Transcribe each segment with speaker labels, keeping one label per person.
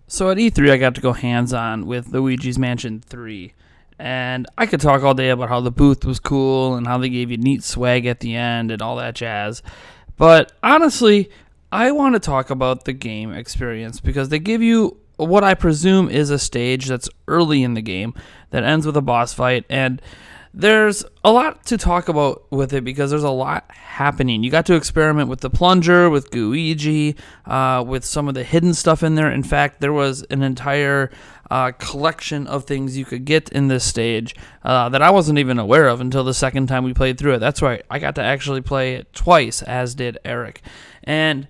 Speaker 1: So at E3, I got to go hands-on with Luigi's Mansion 3. And I could talk all day about how the booth was cool and how they gave you neat swag at the end and all that jazz. But honestly, I want to talk about the game experience because they give you what I presume is a stage that's early in the game that ends with a boss fight. And there's a lot to talk about with it because there's a lot happening. You got to experiment with the plunger, with Luigi, with some of the hidden stuff in there. In fact, there was an entire collection of things you could get in this stage that I wasn't even aware of until the second time we played through it. That's right, I got to actually play it twice, as did Eric. And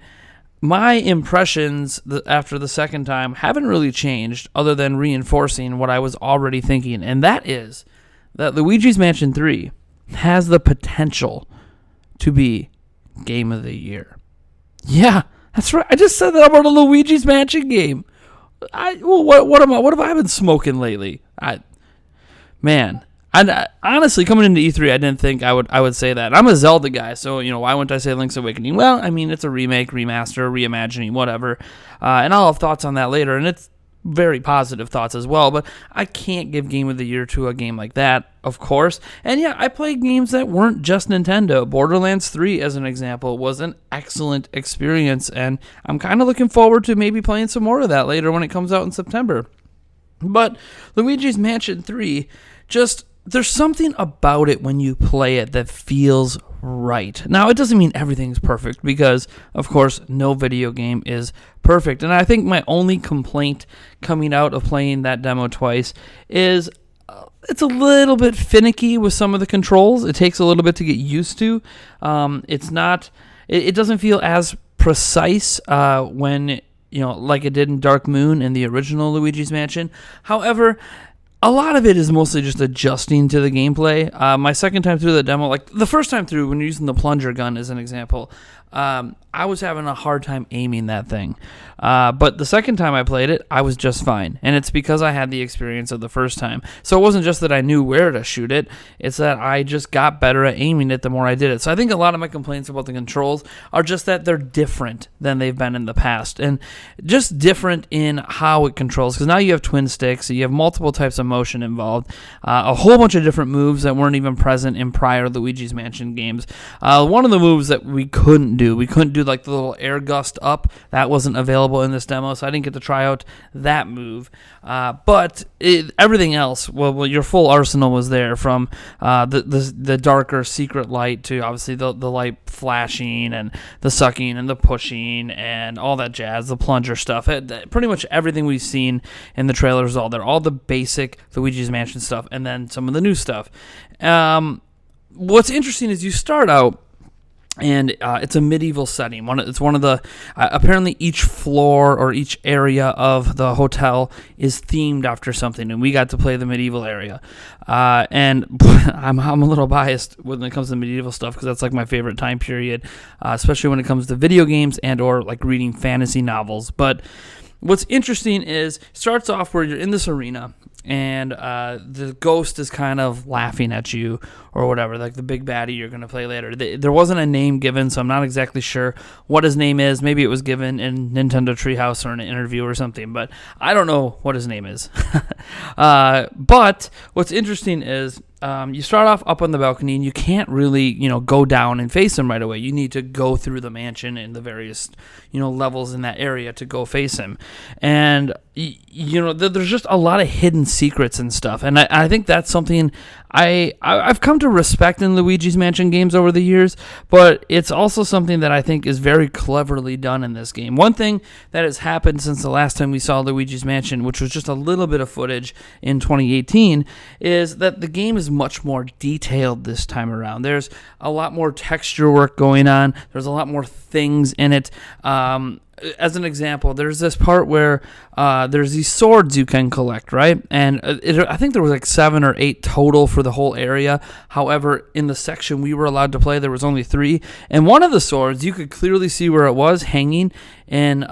Speaker 1: my impressions after the second time haven't really changed other than reinforcing what I was already thinking, and that is that Luigi's Mansion 3 has the potential to be Game of the Year. Yeah, that's right. I just said that about a Luigi's Mansion game. What have I been smoking lately? Honestly, coming into E3, I didn't think I would say that. I'm a Zelda guy, so why wouldn't I say Link's Awakening? Well, I mean, it's a remake, remaster, reimagining, whatever, and I'll have thoughts on that later, and it's very positive thoughts as well, but I can't give Game of the Year to a game like that, of course. And yeah, I played games that weren't just Nintendo. Borderlands 3, as an example, was an excellent experience, and I'm kind of looking forward to maybe playing some more of that later when it comes out in September. But Luigi's Mansion 3, there's something about it when you play it that feels right. Now, it doesn't mean everything's perfect because, of course, no video game is perfect. And I think my only complaint coming out of playing that demo twice is it's a little bit finicky with some of the controls. It takes a little bit to get used to. It doesn't feel as precise when, like it did in Dark Moon and the original Luigi's Mansion. However, a lot of it is mostly just adjusting to the gameplay. My second time through the demo, like the first time through when you're using the plunger gun as an example, I was having a hard time aiming that thing. But the second time I played it, I was just fine. And it's because I had the experience of the first time. So it wasn't just that I knew where to shoot it, it's that I just got better at aiming it the more I did it. So I think a lot of my complaints about the controls are just that they're different than they've been in the past. And just different in how it controls. Because now you have twin sticks, so you have multiple types of motion involved. A whole bunch of different moves that weren't even present in prior Luigi's Mansion games. One of the moves that we couldn't do like the little air gust up. That wasn't available in this demo, so I didn't get to try out that move. But everything else, well, your full arsenal was there, from the darker secret light to obviously the light flashing and the sucking and the pushing and all that jazz, the plunger stuff. Pretty much everything we've seen in the trailers is all there. All the basic Luigi's Mansion stuff and then some of the new stuff. What's interesting is you start out, and it's a medieval setting. It's one of the apparently each floor or each area of the hotel is themed after something, and we got to play the medieval area. And I'm a little biased when it comes to medieval stuff because that's like my favorite time period, especially when it comes to video games and or like reading fantasy novels. But what's interesting is it starts off where you're in this arena, and the ghost is kind of laughing at you or whatever, like the big baddie you're going to play later. There wasn't a name given, so I'm not exactly sure what his name is. Maybe it was given in Nintendo Treehouse or in an interview or something, but I don't know what his name is. But what's interesting is you start off up on the balcony, and you can't really, go down and face him right away. You need to go through the mansion and the various, levels in that area to go face him. And, there's just a lot of hidden secrets and stuff. And I think that's something I've come to respect in Luigi's Mansion games over the years, but it's also something that I think is very cleverly done in this game. One thing that has happened since the last time we saw Luigi's Mansion, which was just a little bit of footage in 2018, is that the game is much more detailed this time around. There's a lot more texture work going on. There's a lot more things in it. As an example, there's this part where there's these swords you can collect, right? And I think there was like 7 or 8 total for the whole area. However, in the section we were allowed to play, there was only 3. And one of the swords, you could clearly see where it was hanging in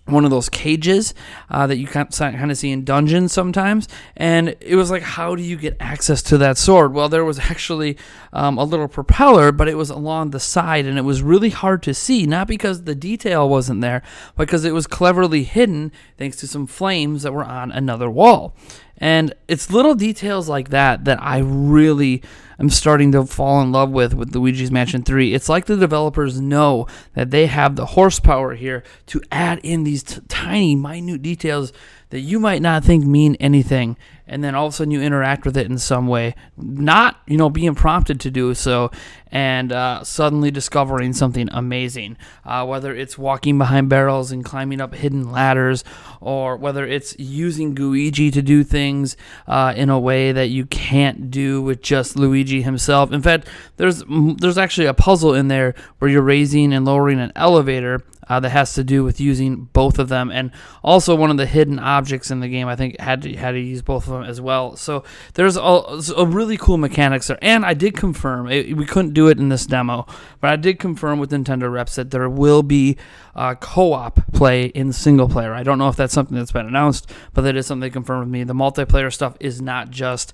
Speaker 1: one of those cages that you kind of see in dungeons sometimes, and it was like, how do you get access to that sword? Well, there was actually a little propeller, but it was along the side, and it was really hard to see, not because the detail wasn't there, but because it was cleverly hidden thanks to some flames that were on another wall. And it's little details like that that I really am starting to fall in love with Luigi's Mansion 3. It's like the developers know that they have the horsepower here to add in these tiny, minute details that you might not think mean anything, and then all of a sudden you interact with it in some way, not being prompted to do so, and suddenly discovering something amazing. Whether it's walking behind barrels and climbing up hidden ladders, or whether it's using Luigi to do things in a way that you can't do with just Luigi himself. In fact, there's actually a puzzle in there where you're raising and lowering an elevator that has to do with using both of them, and also one of the hidden objects in the game, I think, had to use both of them as well. So there's a really cool mechanics there, and I did confirm, we couldn't do it in this demo, but I did confirm with Nintendo reps that there will be co-op play in single player. I don't know if that's something that's been announced, but that is something they confirmed with me. The multiplayer stuff is not just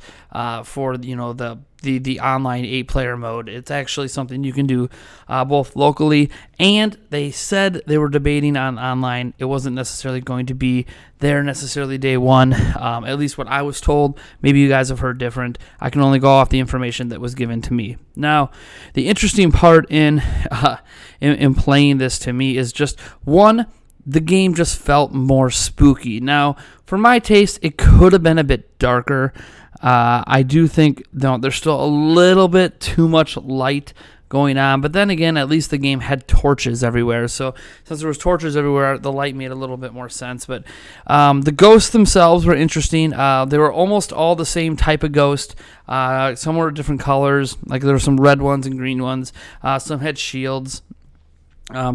Speaker 1: for the online 8-player mode. It's actually something you can do both locally, and they said they were debating on online. It wasn't necessarily going to be there necessarily day one, at least what I was told. Maybe you guys have heard different. I can only go off the information that was given to me. Now, the interesting part in playing this to me is just, one, the game just felt more spooky. Now, for my taste, it could have been a bit darker. I do think there's still a little bit too much light going on, but then again, at least the game had torches everywhere, so since there was torches everywhere, the light made a little bit more sense. But the ghosts themselves were interesting. They were almost all the same type of ghost. Some were different colors, like there were some red ones and green ones. Some had shields.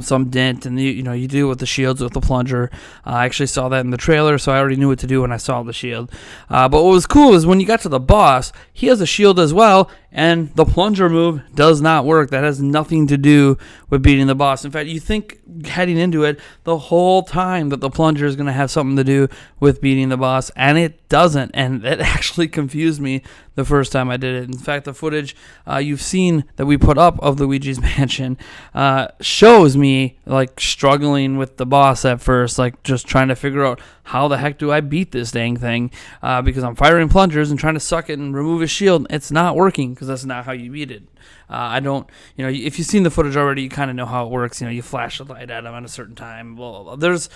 Speaker 1: Some didn't, and you do with the shields with the plunger. I actually saw that in the trailer, so I already knew what to do when I saw the shield. But what was cool is when you got to the boss, he has a shield as well, and the plunger move does not work. That has nothing to do with beating the boss. In fact, you think heading into it the whole time that the plunger is going to have something to do with beating the boss, and it doesn't, and it actually confused me the first time I did it. In fact, the footage you've seen that we put up of Luigi's Mansion shows me like struggling with the boss at first, like just trying to figure out how the heck do I beat this dang thing, because I'm firing plungers and trying to suck it and remove his shield. It's not working because that's not how you beat it. I don't, if you've seen the footage already, you kind of know how it works. You flash a light at him at a certain time. Blah, blah, blah. There's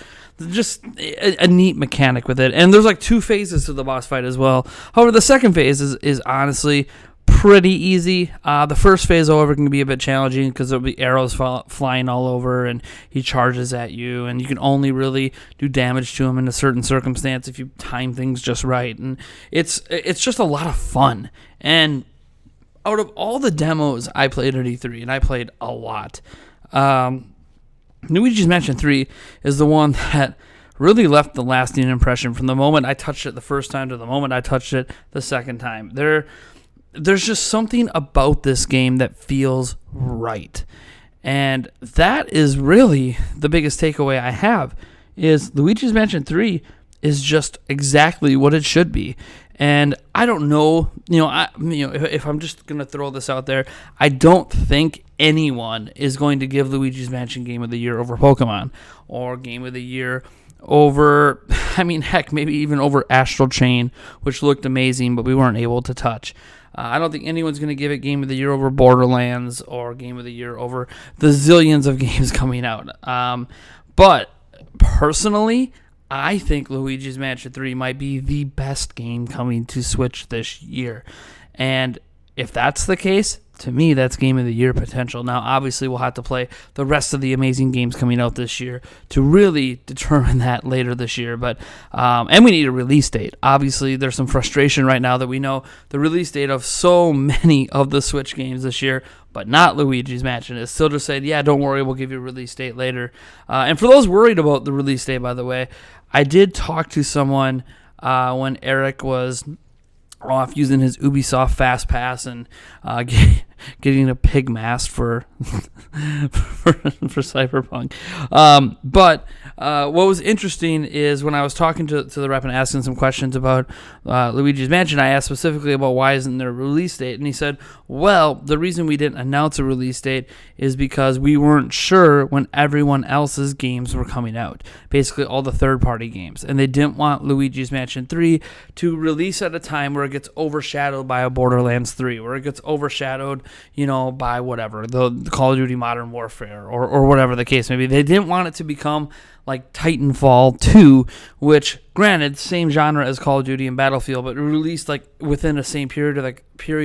Speaker 1: just a neat mechanic with it. And there's like 2 phases to the boss fight as well. However, the second phase is honestly pretty easy. The first phase, however, can be a bit challenging because there'll be arrows flying all over, and he charges at you, and you can only really do damage to him in a certain circumstance if you time things just right. And it's just a lot of fun. And out of all the demos I played at E3, and I played a lot, Luigi's Mansion 3 is the one that really left the lasting impression from the moment I touched it the first time to the moment I touched it the second time. There's just something about this game that feels right. And that is really the biggest takeaway I have, is Luigi's Mansion 3 is just exactly what it should be. And I don't know, if I'm just going to throw this out there, I don't think anyone is going to give Luigi's Mansion Game of the Year over Pokemon, or Game of the Year over, heck, maybe even over Astral Chain, which looked amazing, but we weren't able to touch. I don't think anyone's going to give it Game of the Year over Borderlands, or Game of the Year over the zillions of games coming out. But personally, I think Luigi's Mansion 3 might be the best game coming to Switch this year. And if that's the case, to me, that's Game of the Year potential. Now, obviously, we'll have to play the rest of the amazing games coming out this year to really determine that later this year. But and we need a release date. Obviously, there's some frustration right now that we know the release date of so many of the Switch games this year, but not Luigi's Mansion. It's still just saying, yeah, don't worry, we'll give you a release date later. And for those worried about the release date, by the way, I did talk to someone when Eric was off using his Ubisoft Fast Pass and getting a pig mask for Cyberpunk. But What was interesting is when I was talking to the rep and asking some questions about Luigi's Mansion, I asked specifically about why isn't there a release date, and he said, well, the reason we didn't announce a release date is because we weren't sure when everyone else's games were coming out, basically all the third-party games, and they didn't want Luigi's Mansion 3 to release at a time where it gets overshadowed by a Borderlands 3, where it gets overshadowed, by whatever, the Call of Duty Modern Warfare or whatever the case may be. They didn't want it to become like Titanfall 2, which, granted, same genre as Call of Duty and Battlefield, but released like within the same period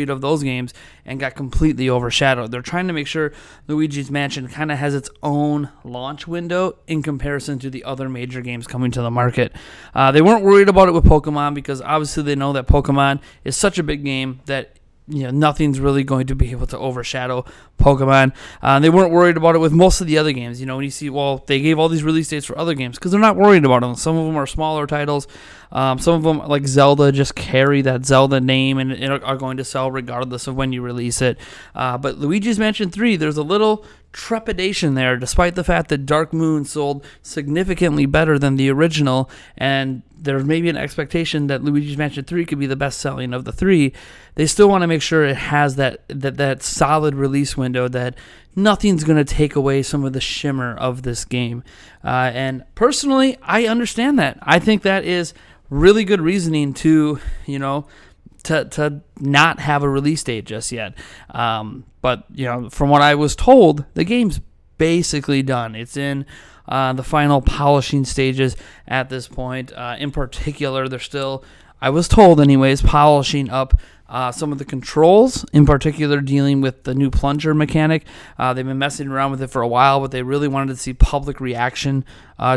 Speaker 1: of those games and got completely overshadowed. They're trying to make sure Luigi's Mansion kind of has its own launch window in comparison to the other major games coming to the market. They weren't worried about it with Pokemon because obviously they know that Pokemon is such a big game that nothing's really going to be able to overshadow Pokemon. They weren't worried about it with most of the other games. When you see, they gave all these release dates for other games because they're not worried about them. Some of them are smaller titles. Some of them, like Zelda, just carry that Zelda name and are going to sell regardless of when you release it. But Luigi's Mansion 3, there's a little trepidation there, despite the fact that Dark Moon sold significantly better than the original, and there's maybe an expectation that Luigi's Mansion 3 could be the best selling of the three. They still want to make sure it has that solid release window, that nothing's going to take away some of the shimmer of this game. And personally, I understand that. I think that is really good reasoning to not have a release date just yet. But from what I was told, the game's basically done. It's in the final polishing stages at this point. In particular, they're still, I was told anyways, polishing up some of the controls, in particular dealing with the new plunger mechanic. They've been messing around with it for a while, but they really wanted to see public reaction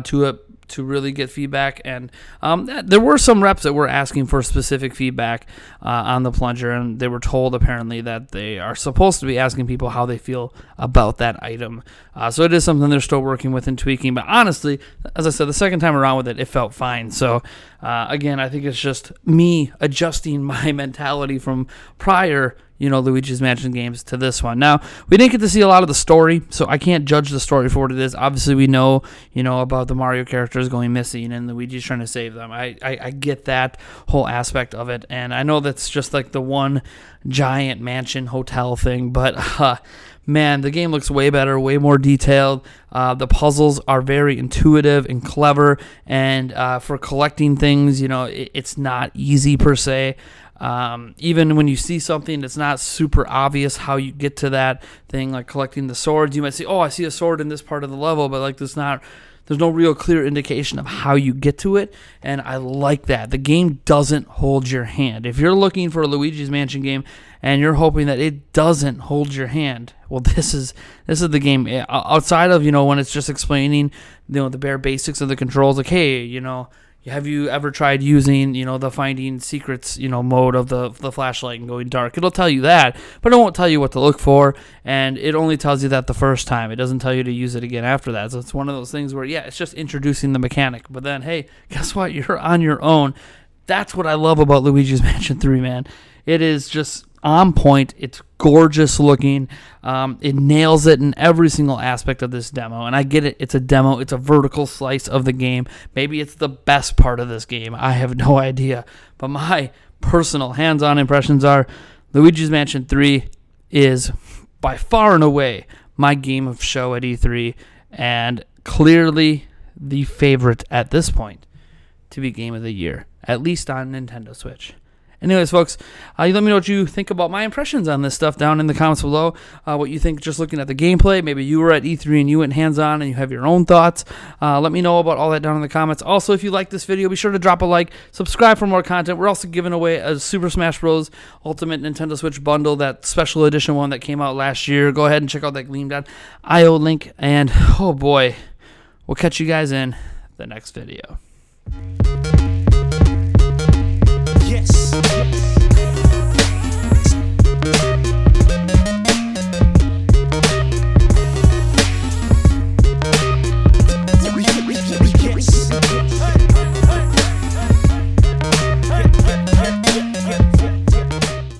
Speaker 1: to it to really get feedback. And there were some reps that were asking for specific feedback on the plunger, and they were told apparently that they are supposed to be asking people how they feel about that item. So it is something they're still working with and tweaking. But honestly, as I said, the second time around with it, it felt fine. So again, I think it's just me adjusting my mentality from prior Luigi's Mansion games to this one. Now, we didn't get to see a lot of the story, so I can't judge the story for what it is. Obviously, we know, about the Mario characters going missing and Luigi's trying to save them. I get that whole aspect of it, and I know that's just like the one giant mansion hotel thing, but man, the game looks way better, way more detailed. The puzzles are very intuitive and clever, and for collecting things, it's not easy per se. Even when you see something that's not super obvious how you get to that thing, like collecting the swords, you might say, I see a sword in this part of the level, but like there's no real clear indication of how you get to it, and I like that. The game doesn't hold your hand. If you're looking for a Luigi's Mansion game and you're hoping that it doesn't hold your hand, well, this is the game. Outside of, when it's just explaining, the bare basics of the controls, like, hey, have you ever tried using, the finding secrets, mode of the flashlight and going dark? It'll tell you that, but it won't tell you what to look for, and it only tells you that the first time. It doesn't tell you to use it again after that. So it's one of those things where, it's just introducing the mechanic, but then, hey, guess what? You're on your own. That's what I love about Luigi's Mansion 3, man. It is just on point. It's gorgeous looking. It nails it in every single aspect of this demo. And I get it. It's a demo. It's a vertical slice of the game. Maybe it's the best part of this game. I have no idea. But my personal hands-on impressions are Luigi's Mansion 3 is by far and away my game of show at E3, and clearly the favorite at this point to be game of the year, at least on Nintendo Switch. Anyways, folks, you let me know what you think about my impressions on this stuff down in the comments below. What you think just looking at the gameplay. Maybe you were at E3 and you went hands-on and you have your own thoughts. Let me know about all that down in the comments. Also, if you like this video, be sure to drop a like, subscribe for more content. We're also giving away a Super Smash Bros. Ultimate Nintendo Switch bundle, that special edition one that came out last year. Go ahead and check out that gleam.io link. And, oh boy, we'll catch you guys in the next video.
Speaker 2: Yes.